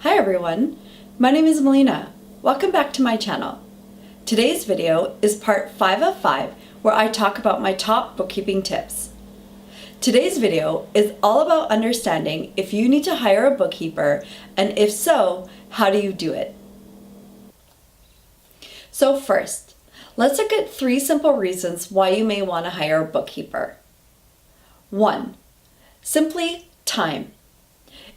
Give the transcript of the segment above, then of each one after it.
Hi everyone, my name is Melina. Welcome back to my channel. Today's video is part 5 of 5 where I talk about my top bookkeeping tips. Today's video is all about understanding if you need to hire a bookkeeper, and if so, how do you do it? So first, let's look at 3 simple reasons why you may want to hire a bookkeeper. 1. Simply time.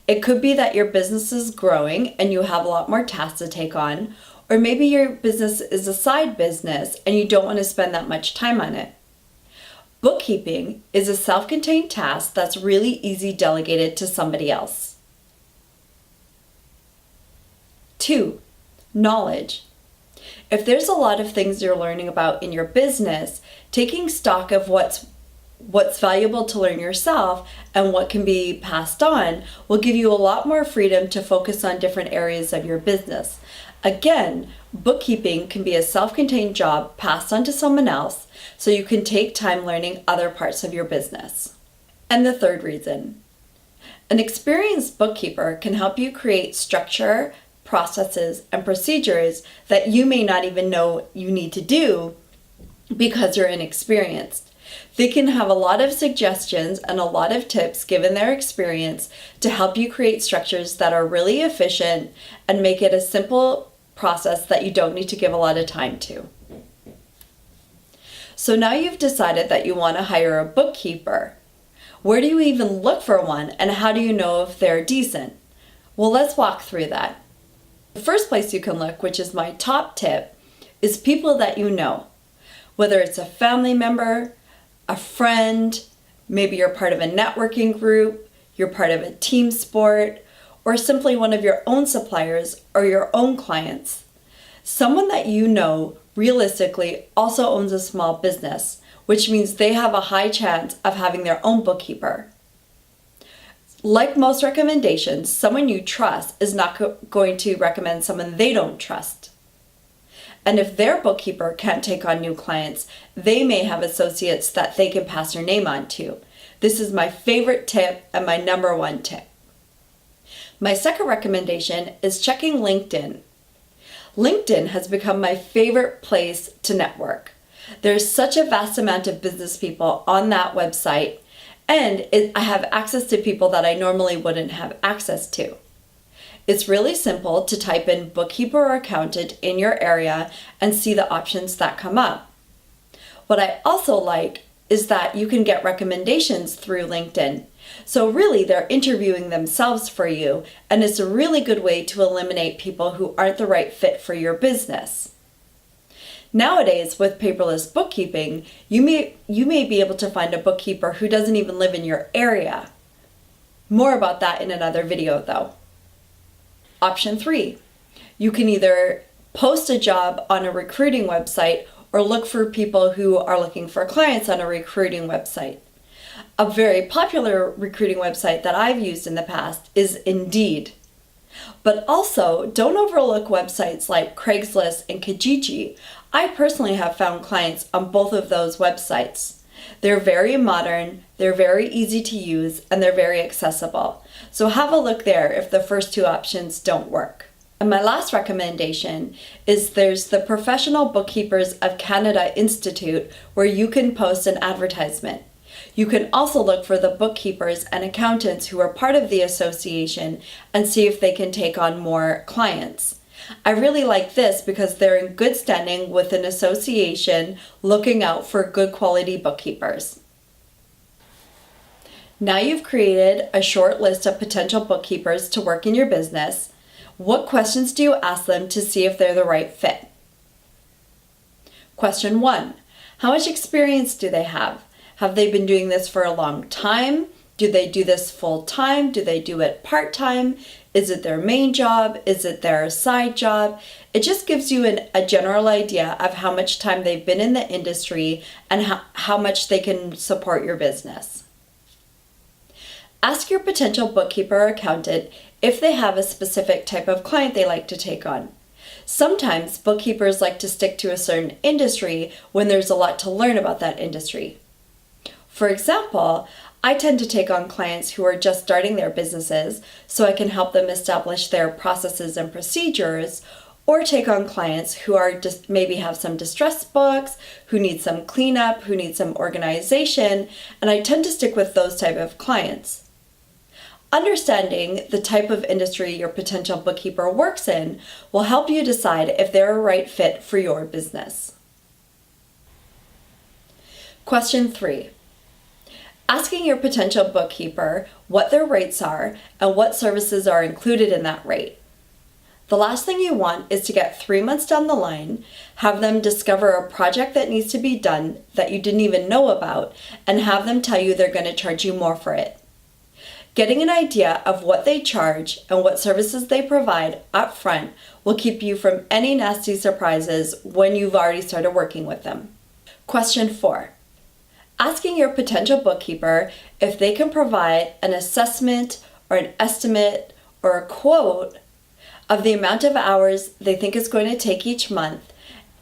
It could be that your business is growing and you have a lot more tasks to take on, or maybe your business is a side business and you don't want to spend that much time on it. Bookkeeping is a self-contained task that's really easy delegated to somebody else. 2. Knowledge. If there's a lot of things you're learning about in your business, taking stock of what's valuable to learn yourself and what can be passed on will give you a lot more freedom to focus on different areas of your business. Again, bookkeeping can be a self-contained job passed on to someone else, so you can take time learning other parts of your business. And the 3rd reason, an experienced bookkeeper can help you create structure, processes, and procedures that you may not even know you need to do because you're inexperienced. They can have a lot of suggestions and a lot of tips given their experience to help you create structures that are really efficient and make it a simple process that you don't need to give a lot of time to. So now you've decided that you want to hire a bookkeeper. Where do you even look for one, and how do you know if they're decent? Well, let's walk through that. The first place you can look, which is my top tip, is people that you know. Whether it's a family member, a friend, maybe you're part of a networking group, you're part of a team sport, or simply one of your own suppliers or your own clients. Someone that you know realistically also owns a small business, which means they have a high chance of having their own bookkeeper. Like most recommendations, someone you trust is not going to recommend someone they don't trust. And if their bookkeeper can't take on new clients, they may have associates that they can pass their name on to. This is my favorite tip and my number 1 tip. My second recommendation is checking LinkedIn. LinkedIn has become my favorite place to network. There's such a vast amount of business people on that website, and I have access to people that I normally wouldn't have access to. It's really simple to type in bookkeeper or accountant in your area and see the options that come up. What I also like is that you can get recommendations through LinkedIn. So really, they're interviewing themselves for you, and it's a really good way to eliminate people who aren't the right fit for your business. Nowadays, with paperless bookkeeping, you may be able to find a bookkeeper who doesn't even live in your area. More about that in another video though. Option 3, you can either post a job on a recruiting website or look for people who are looking for clients on a recruiting website. A very popular recruiting website that I've used in the past is Indeed. But also, don't overlook websites like Craigslist and Kijiji. I personally have found clients on both of those websites. They're very modern, they're very easy to use, and they're very accessible. So have a look there if the first 2 options don't work. And my last recommendation is there's the Professional Bookkeepers of Canada Institute, where you can post an advertisement. You can also look for the bookkeepers and accountants who are part of the association and see if they can take on more clients. I really like this because they're in good standing with an association looking out for good quality bookkeepers. Now you've created a short list of potential bookkeepers to work in your business. What questions do you ask them to see if they're the right fit? Question 1, how much experience do they have? Have they been doing this for a long time? Do they do this full time? Do they do it part time? Is it their main job? Is it their side job? It just gives you a general idea of how much time they've been in the industry and how much they can support your business. Ask your potential bookkeeper or accountant if they have a specific type of client they like to take on. Sometimes bookkeepers like to stick to a certain industry when there's a lot to learn about that industry. For example, I tend to take on clients who are just starting their businesses so I can help them establish their processes and procedures, or take on clients who are just maybe have some distressed books, who need some cleanup, who need some organization, and I tend to stick with those type of clients. Understanding the type of industry your potential bookkeeper works in will help you decide if they're a right fit for your business. Question 3. Asking your potential bookkeeper what their rates are and what services are included in that rate. The last thing you want is to get 3 months down the line, have them discover a project that needs to be done that you didn't even know about, and have them tell you they're going to charge you more for it. Getting an idea of what they charge and what services they provide up front will keep you from any nasty surprises when you've already started working with them. Question 4. Asking your potential bookkeeper if they can provide an assessment or an estimate or a quote of the amount of hours they think it's going to take each month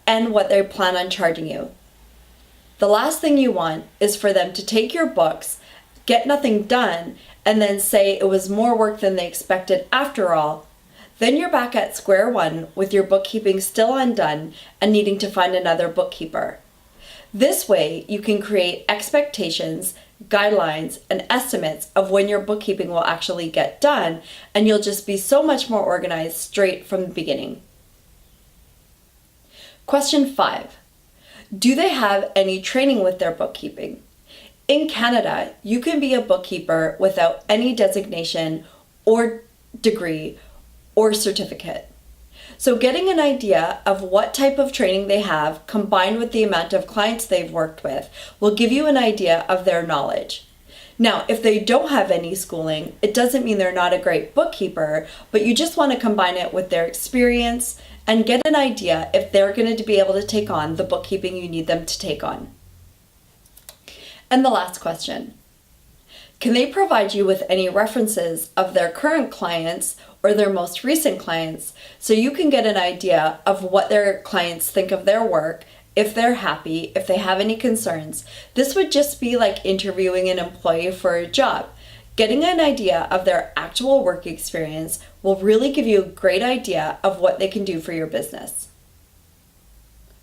and what they plan on charging you. The last thing you want is for them to take your books, get nothing done, and then say it was more work than they expected after all. Then you're back at square one with your bookkeeping still undone and needing to find another bookkeeper. This way, you can create expectations, guidelines, and estimates of when your bookkeeping will actually get done, and you'll just be so much more organized straight from the beginning. Question 5. Do they have any training with their bookkeeping? In Canada, you can be a bookkeeper without any designation or degree or certificate. So getting an idea of what type of training they have combined with the amount of clients they've worked with will give you an idea of their knowledge. Now, if they don't have any schooling, it doesn't mean they're not a great bookkeeper, but you just want to combine it with their experience and get an idea if they're going to be able to take on the bookkeeping you need them to take on. And the last question. Can they provide you with any references of their current clients or their most recent clients so you can get an idea of what their clients think of their work, if they're happy, if they have any concerns? This would just be like interviewing an employee for a job. Getting an idea of their actual work experience will really give you a great idea of what they can do for your business.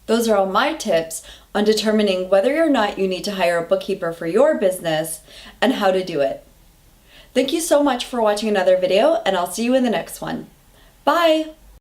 Those are all my tips on determining whether or not you need to hire a bookkeeper for your business and how to do it. Thank you so much for watching another video, and I'll see you in the next one. Bye!